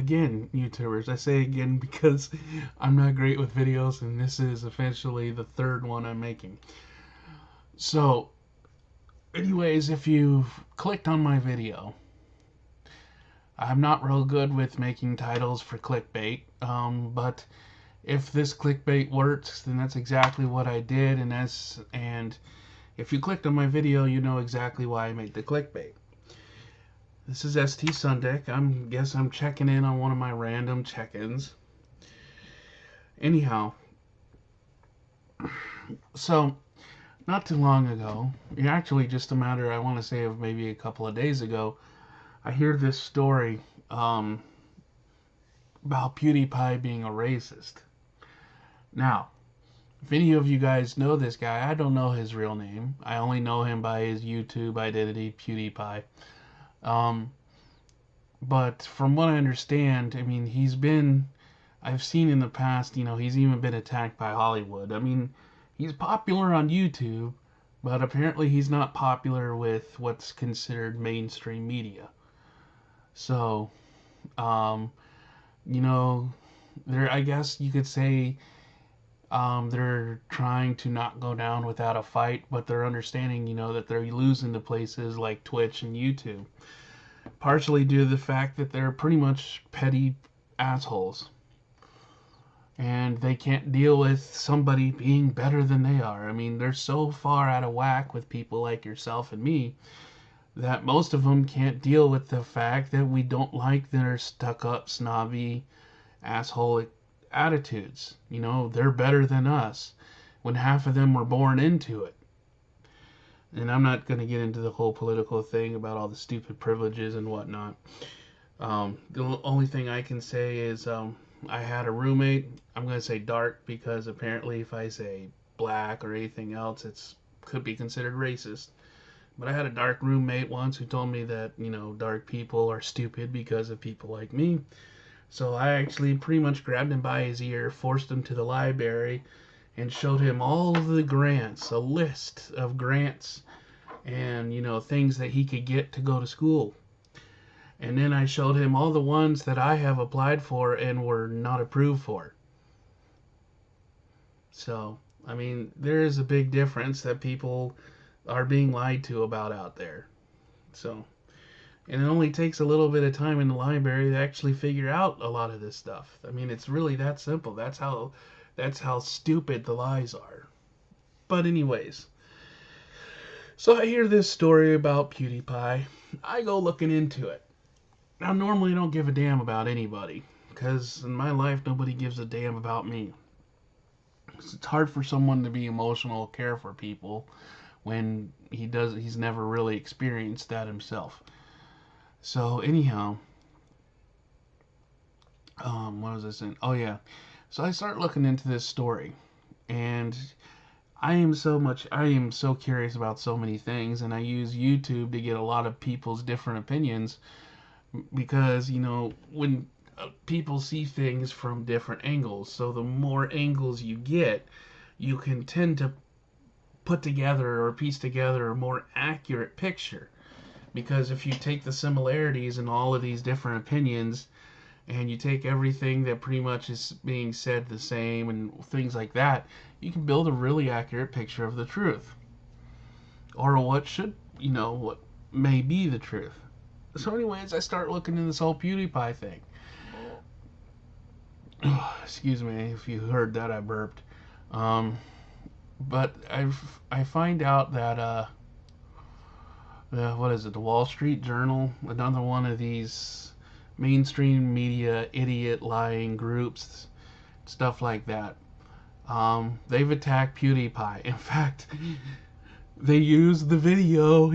again, YouTubers, I say again because I'm not great with videos, and this is officially the third one I'm making. So, anyways, if you've clicked on my video, I'm not real good with making titles for clickbait, but if this clickbait works, then that's exactly what I did, and if you clicked on my video, you know exactly why I made the clickbait. This is ST Sundeck. Guess I'm checking in on one of my random check-ins. Anyhow, so not too long ago, actually just a matter, I want to say, of maybe a couple of days ago, I hear this story about PewDiePie being a racist. Now, if any of you guys know this guy, I don't know his real name. I only know him by his YouTube identity, PewDiePie. But from what I understand, I mean, I've seen in the past, he's even been attacked by Hollywood. I mean, he's popular on YouTube, but apparently he's not popular with what's considered mainstream media. So, I guess you could say they're trying to not go down without a fight, but they're understanding, that they're losing to places like Twitch and YouTube. Partially due to the fact that they're pretty much petty assholes. And they can't deal with somebody being better than they are. I mean, they're so far out of whack with people like yourself and me that most of them can't deal with the fact that we don't like their stuck-up, snobby, asshole attitudes. They're better than us when half of them were born into it. And I'm not going to get into the whole political thing about all the stupid privileges and whatnot. The only thing I can say is I had a roommate. I'm going to say dark because apparently if I say black or anything else, it could be considered racist. But I had a dark roommate once who told me that, dark people are stupid because of people like me. So I actually pretty much grabbed him by his ear, forced him to the library, and showed him all of the grants, a list of grants and, things that he could get to go to school. And then I showed him all the ones that I have applied for and were not approved for. So, I mean, there is a big difference that people are being lied to about out there. So, and it only takes a little bit of time in the library to actually figure out a lot of this stuff. I mean, it's really that simple. That's how stupid the lies are. But anyways, so I hear this story about PewDiePie. I go looking into it. Now, normally I don't give a damn about anybody, because in my life nobody gives a damn about me. It's hard for someone to be emotional, care for people, when he's never really experienced that himself. So anyhow, what was I saying? Oh yeah. So I start looking into this story, and I am so curious about so many things, and I use YouTube to get a lot of people's different opinions because, when people see things from different angles, so the more angles you get, you can tend to put together or piece together a more accurate picture. Because if you take the similarities in all of these different opinions and you take everything that pretty much is being said the same and things like that, you can build a really accurate picture of the truth. Or what may be the truth. So anyways, I start looking into this whole PewDiePie thing. Excuse me if you heard that I burped. But I find out that what is it, the Wall Street Journal, another one of these mainstream media idiot lying groups, stuff like that. They've attacked PewDiePie. In fact, they used the video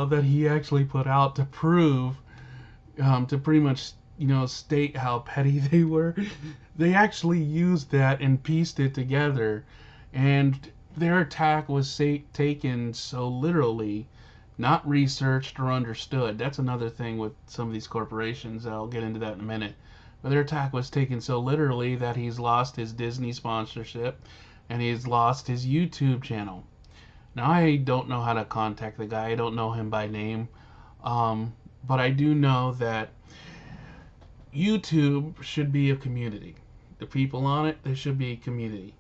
that he actually put out to prove, to pretty much, state how petty they were. They actually used that and pieced it together, and their attack was taken so literally, not researched or understood. That's another thing with some of these corporations. I'll get into that in a minute. But their attack was taken so literally that he's lost his Disney sponsorship and he's lost his YouTube channel. Now, I don't know how to contact the guy. I don't know him by name. But I do know that YouTube should be a community. The people on it, there should be a community.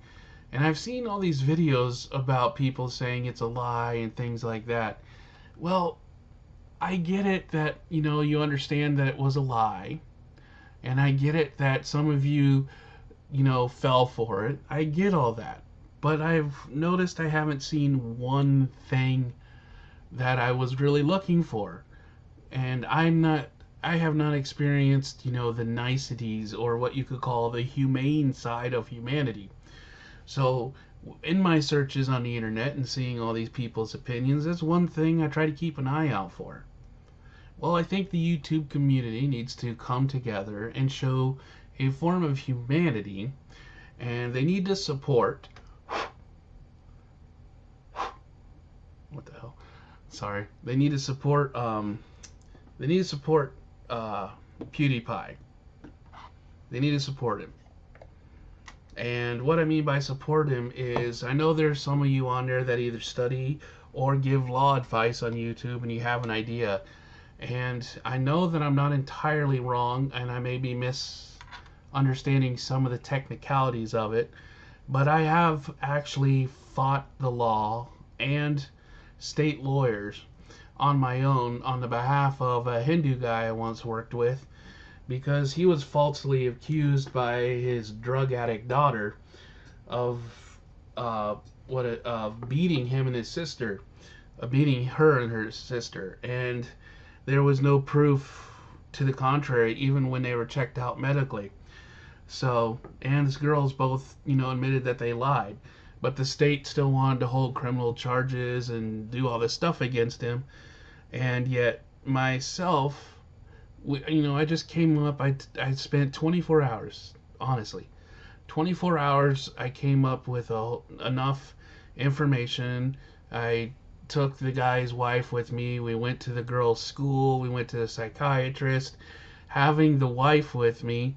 And I've seen all these videos about people saying it's a lie and things like that. Well, I get it that, you understand that it was a lie. And I get it that some of you, fell for it. I get all that. But I've noticed I haven't seen one thing that I was really looking for. And I have not experienced, the niceties or what you could call the humane side of humanity. So, in my searches on the internet and seeing all these people's opinions, that's one thing I try to keep an eye out for. Well, I think the YouTube community needs to come together and show a form of humanity, and they need to support. What the hell? Sorry. They need to support. They need to support PewDiePie. They need to support him. And what I mean by support him is, I know there's some of you on there that either study or give law advice on YouTube, and you have an idea. And I know that I'm not entirely wrong, and I may be misunderstanding some of the technicalities of it, but I have actually fought the law and state lawyers on my own on the behalf of a Hindu guy I once worked with, because he was falsely accused by his drug addict daughter of beating him and his sister, beating her and her sister, and there was no proof to the contrary, even when they were checked out medically. So, and his girls both, admitted that they lied, but the state still wanted to hold criminal charges and do all this stuff against him, and yet myself, I just came up, I spent 24 hours, honestly. 24 hours, I came up with enough information. I took the guy's wife with me. We went to the girl's school. We went to the psychiatrist. Having the wife with me,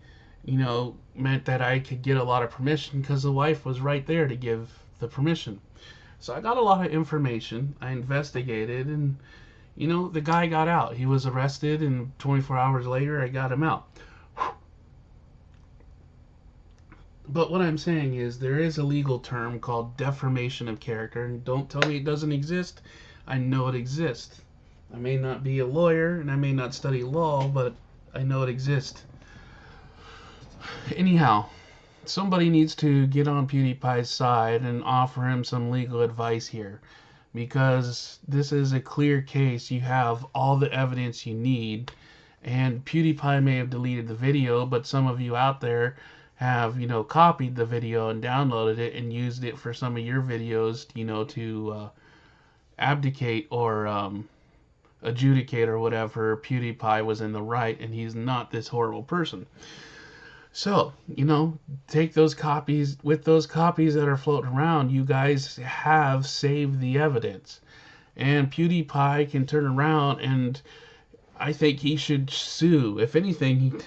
meant that I could get a lot of permission because the wife was right there to give the permission. So I got a lot of information. I investigated, and the guy got out. He was arrested, and 24 hours later, I got him out. But what I'm saying is, there is a legal term called defamation of character, and don't tell me it doesn't exist. I know it exists. I may not be a lawyer, and I may not study law, but I know it exists. Anyhow, somebody needs to get on PewDiePie's side and offer him some legal advice here, because this is a clear case. You have all the evidence you need, and PewDiePie may have deleted the video, but some of you out there have, copied the video and downloaded it and used it for some of your videos, to abdicate or adjudicate or whatever. PewDiePie was in the right, and he's not this horrible person. So, take those copies. With those copies that are floating around, you guys have saved the evidence. And PewDiePie can turn around, and I think he should sue. If anything,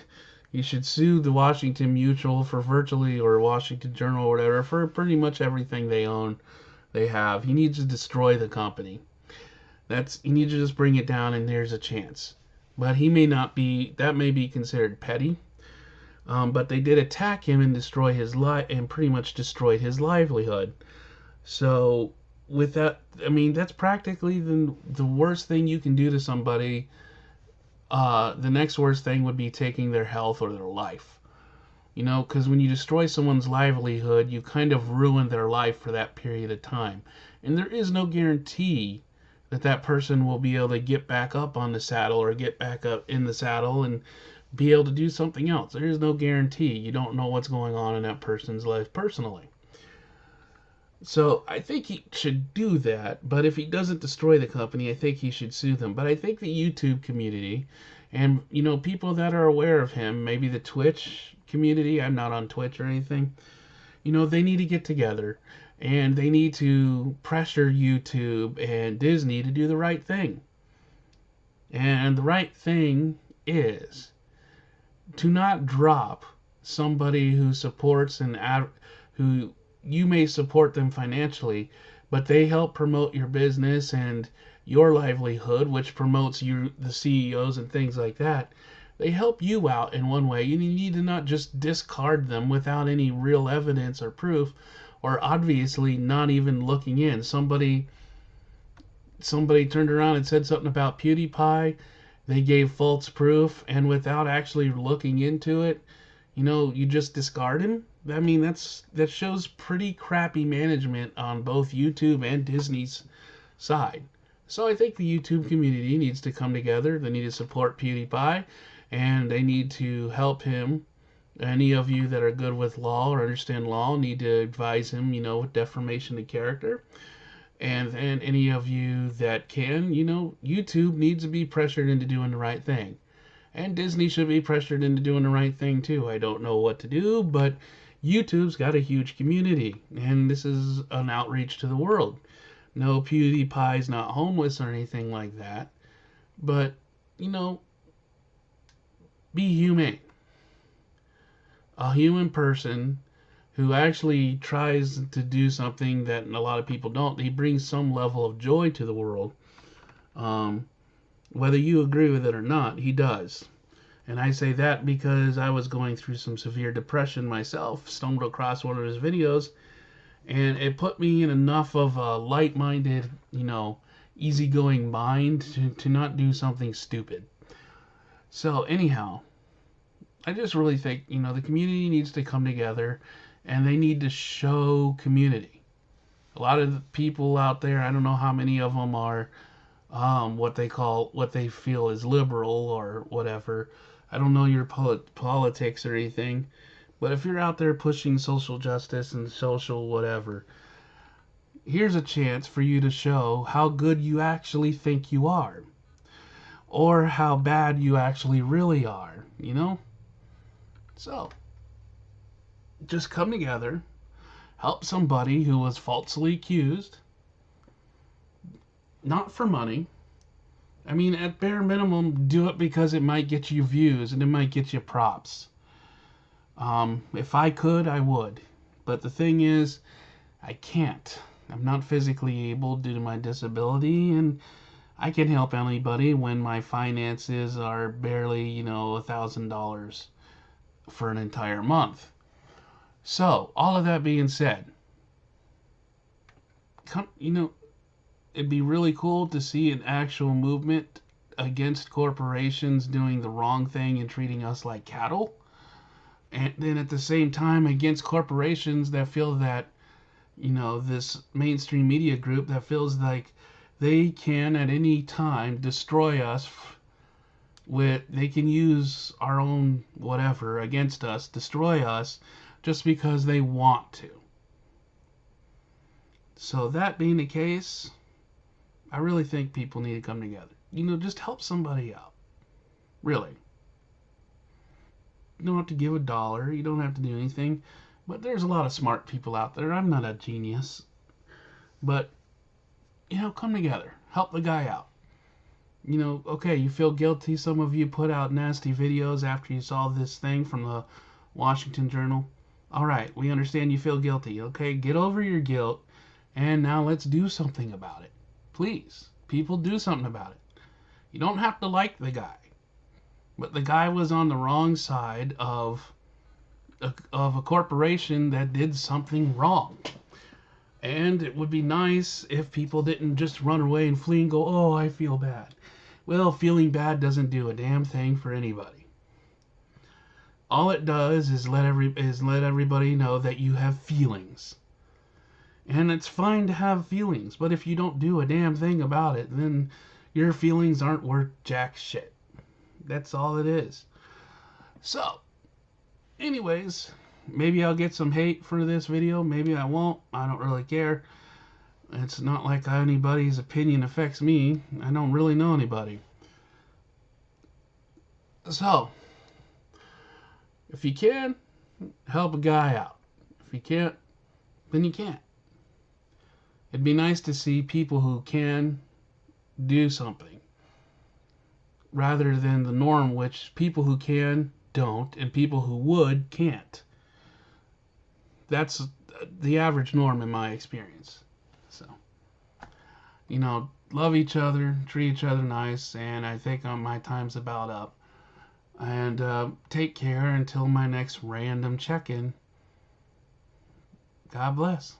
he should sue the Washington Mutual for virtually, or Washington Journal or whatever, for pretty much everything they own, they have. He needs to destroy the company. He needs to just bring it down, and there's a chance. But he may not be, that may be considered petty. But they did attack him and destroy his and pretty much destroyed his livelihood. So with that, that's practically the worst thing you can do to somebody. The next worst thing would be taking their health or their life. Because when you destroy someone's livelihood, you kind of ruin their life for that period of time. And there is no guarantee that that person will be able to get back up on the saddle or get back up in the saddle and be able to do something else. There is no guarantee. You don't know what's going on in that person's life personally. So I think he should do that, but if he doesn't destroy the company, I think he should sue them. But I think the YouTube community and, people that are aware of him, maybe the Twitch community, I'm not on Twitch or anything, they need to get together and they need to pressure YouTube and Disney to do the right thing. And the right thing is to not drop somebody who supports who you may support them financially, but they help promote your business and your livelihood, which promotes you, the CEOs and things like that. they help you out in one way. You need to not just discard them without any real evidence or proof, or obviously not even looking in. Somebody turned around and said something about PewDiePie. They gave false proof, and without actually looking into it, you just discard him. I mean, that shows pretty crappy management on both YouTube and Disney's side. So I think the YouTube community needs to come together. They need to support PewDiePie, and they need to help him. Any of you that are good with law or understand law need to advise him, with defamation of character. And any of you that can, YouTube needs to be pressured into doing the right thing. And Disney should be pressured into doing the right thing too. I don't know what to do, but YouTube's got a huge community, and this is an outreach to the world. No, PewDiePie's not homeless or anything like that, but, be humane. A human person who actually tries to do something that a lot of people don't. He brings some level of joy to the world. Whether you agree with it or not, he does. And I say that because I was going through some severe depression myself, stumbled across one of his videos, and it put me in enough of a light-minded, easygoing mind to not do something stupid. So anyhow, I just really think, the community needs to come together, and they need to show community. A lot of the people out there, I don't know how many of them are what they feel is liberal or whatever. I don't know your politics or anything, but if you're out there pushing social justice and social whatever, here's a chance for you to show how good you actually think you are, or how bad you actually really are, So, just come together, help somebody who was falsely accused, not for money. I mean, at bare minimum, do it because it might get you views and it might get you props. If I could, I would. But the thing is, I can't. I'm not physically able due to my disability, and I can help anybody when my finances are barely, $1,000 for an entire month. So, all of that being said, it'd be really cool to see an actual movement against corporations doing the wrong thing and treating us like cattle. And then at the same time, against corporations that feel that, this mainstream media group that feels like they can at any time destroy us they can use our own whatever against us, destroy us, just because they want to. So that being the case, I really think people need to come together. Just help somebody out. Really. You don't have to give $1. You don't have to do anything. But there's a lot of smart people out there. I'm not a genius. But, come together. Help the guy out. Okay, you feel guilty. Some of you put out nasty videos after you saw this thing from the Washington Journal. All right, we understand you feel guilty. Okay, get over your guilt, and now let's do something about it. Please, people, do something about it. You don't have to like the guy, but the guy was on the wrong side of a corporation that did something wrong. And it would be nice if people didn't just run away and flee and go, "Oh, I feel bad." Well, feeling bad doesn't do a damn thing for anybody. All it does is let everybody know that you have feelings. And it's fine to have feelings, but if you don't do a damn thing about it, then your feelings aren't worth jack shit. That's all it is. So, anyways, maybe I'll get some hate for this video. Maybe I won't. I don't really care. It's not like anybody's opinion affects me. I don't really know anybody. So, if you can, help a guy out. If you can't, then you can't. It'd be nice to see people who can do something, rather than the norm, which people who can don't, and people who would can't. That's the average norm in my experience. So, love each other, treat each other nice, and I think my time's about up. And take care until my next random check in. God bless.